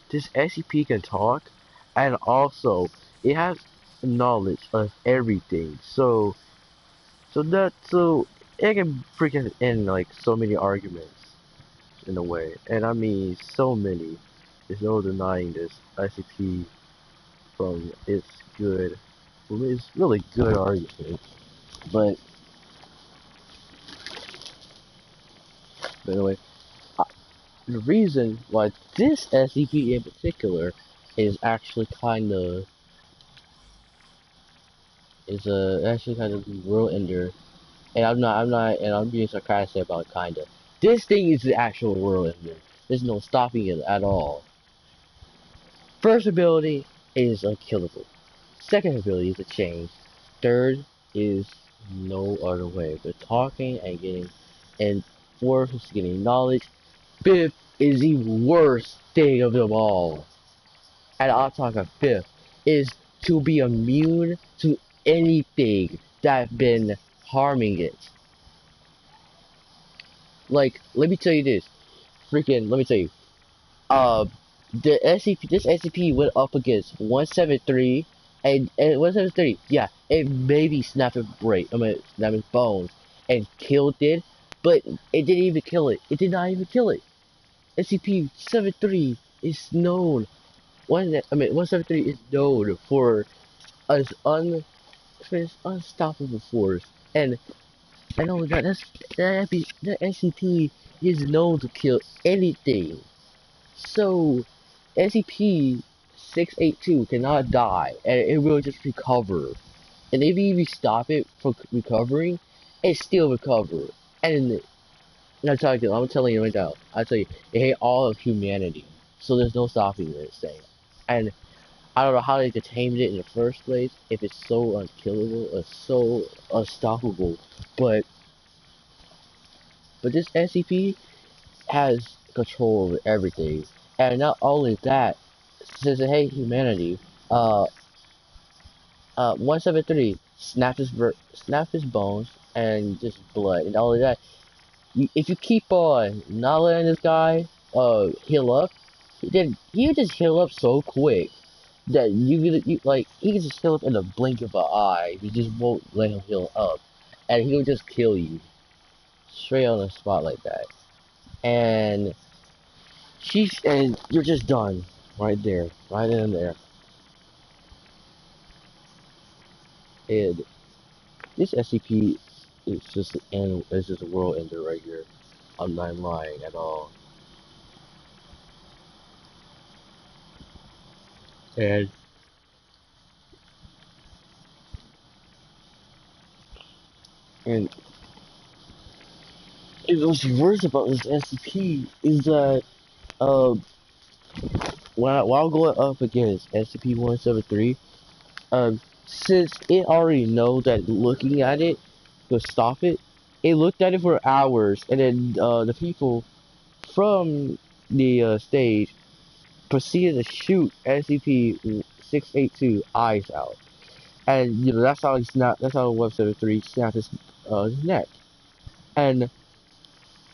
This SCP can talk, and also it has knowledge of everything. So it can freaking end like so many arguments in a way, and I mean so many. There's no denying this SCP from its good, well, it's really good argument. But anyway, uh, the reason why this SCP in particular is actually kind of actually kind of world ender, and and I'm being sarcastic about kinda. This thing is the actual world ender. There's no stopping it at all. First ability is unkillable. Second ability is a change. Third is no other way but talking and getting, and fourth is getting knowledge. Fifth is the worst thing of them all. And I'll talk about fifth is to be immune to anything that been harming it. Like, let me tell you this. Freaking, let me tell you. Uh, the SCP, this SCP went up against 173, and 173, yeah, it maybe snapping break, I mean, snapping bones, and killed it, but it didn't even kill it. It did not even kill it. SCP-73 is known, 173 is known for for its unstoppable force, and I know that SCP is known to kill anything. So, SCP-682 cannot die, and it will just recover. And if you even stop it from recovering, it still recover. And I'm telling you right now, I tell you, it hate all of humanity. So there's no stopping this thing. And I don't know how they contained it in the first place, if it's so unkillable or so unstoppable. But this SCP has control over everything. And not only that, since it hates humanity, uh, 173 snap his bones and just blood. And all of that, if you keep on not letting this guy heal up, he just heal up so quick that like he can just heal up in a blink of an eye. You just won't let him heal up, and he'll just kill you straight on the spot like that. And and you're just done right there, right in there. And this SCP is just it's just a world ender right here. I'm not lying at all. And and what's worse about this SCP is that uh while going up against SCP-173, since it already knows that looking at it will stop it, It looked at it for hours, and then the people from the stage proceeded to shoot SCP-682 eyes out, and that's how he snapped. That's how Web 73 snapped his neck. And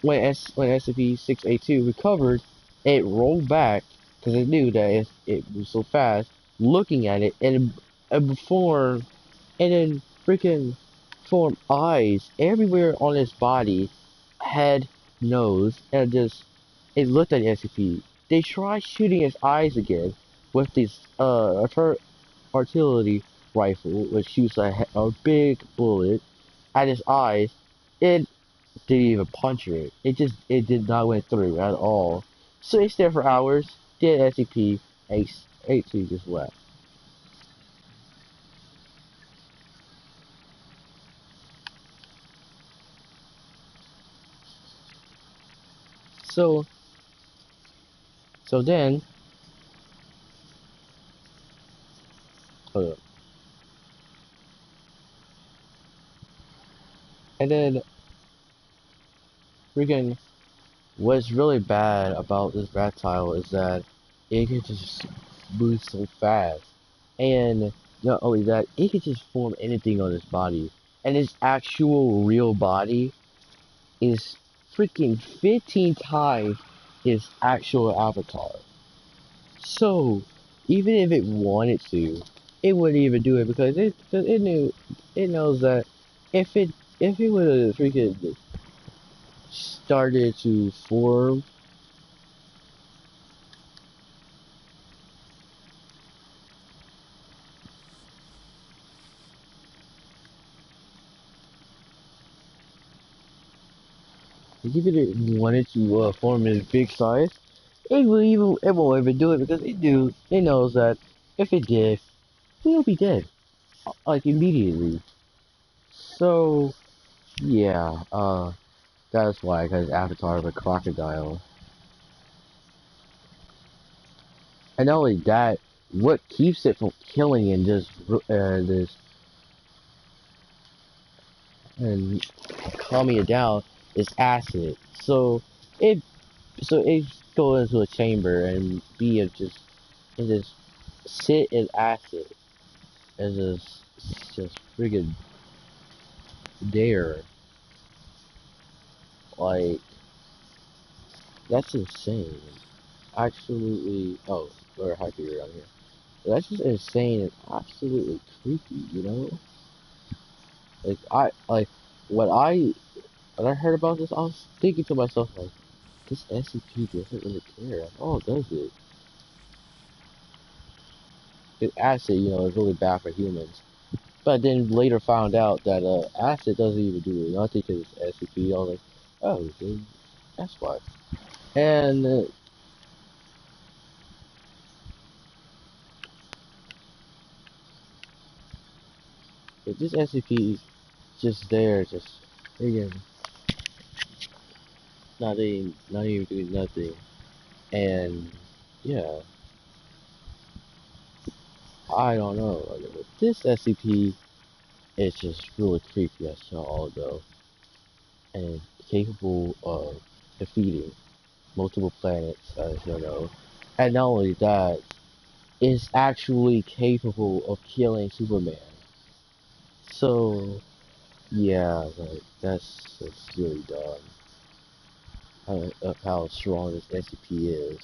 when SCP-682 recovered, it rolled back because it knew that it was so fast. Looking at it, and formed and then freaking formed eyes everywhere on its body, head, nose, and just it looked at the SCP. They tried shooting its eyes again with this artillery rifle, which shoots a big bullet at his eyes. It didn't even puncture it. It did not went through at all. So it stayed for hours. Then SCP-82 just left. So so then, hold up. And then freaking what's really bad about this reptile is that it can just move so fast. And not only that, it can just form anything on its body. And its actual real body is freaking 15 times its actual avatar. So, even if it wanted to, it wouldn't even do it because it knows that if it would have freaking started to form. If it wanted to form in big size, it won't even do it because it knows that if it did, we'll be dead like immediately. So yeah, that's why because Avatar of a crocodile, and not only that, what keeps it from killing and just this and calming it down is acid. It it goes into a chamber and just sit in acid and just friggin' dare. Like, that's insane. Absolutely. Oh, or happy around here. That's just insane and absolutely creepy. Like, when I, when I heard about this, I was thinking to myself, like, this SCP doesn't really care at all, does it? Because acid, is really bad for humans. But then later found out that acid doesn't even do nothing to this SCP. I was like, oh, then that's why. And if this SCP is just there, just again, not even doing nothing. And yeah, I don't know. Like, this SCP is just really creepy as all though, and capable of defeating multiple planets, as you know. And not only that, is actually capable of killing Superman. So yeah, like that's really dumb. Of how strong this SCP is.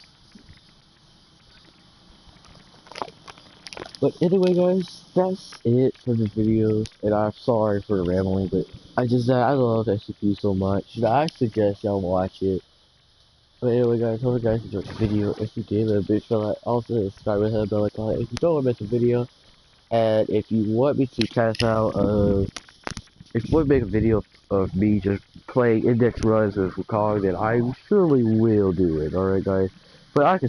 But anyway, guys, that's it for the video. And I'm sorry for the rambling, but I love SCP so much that I suggest y'all watch it. But anyway, guys, hope you guys enjoyed the video. If you did, a big fella, also subscribe and hit the bell icon if you don't want to miss a video. And if you want me to cast out if you want to make a video of me just playing index runs with Kong, then I surely will do it. Alright, guys. But I'll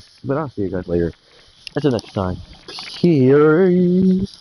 see you guys later. Until next time. Cheers.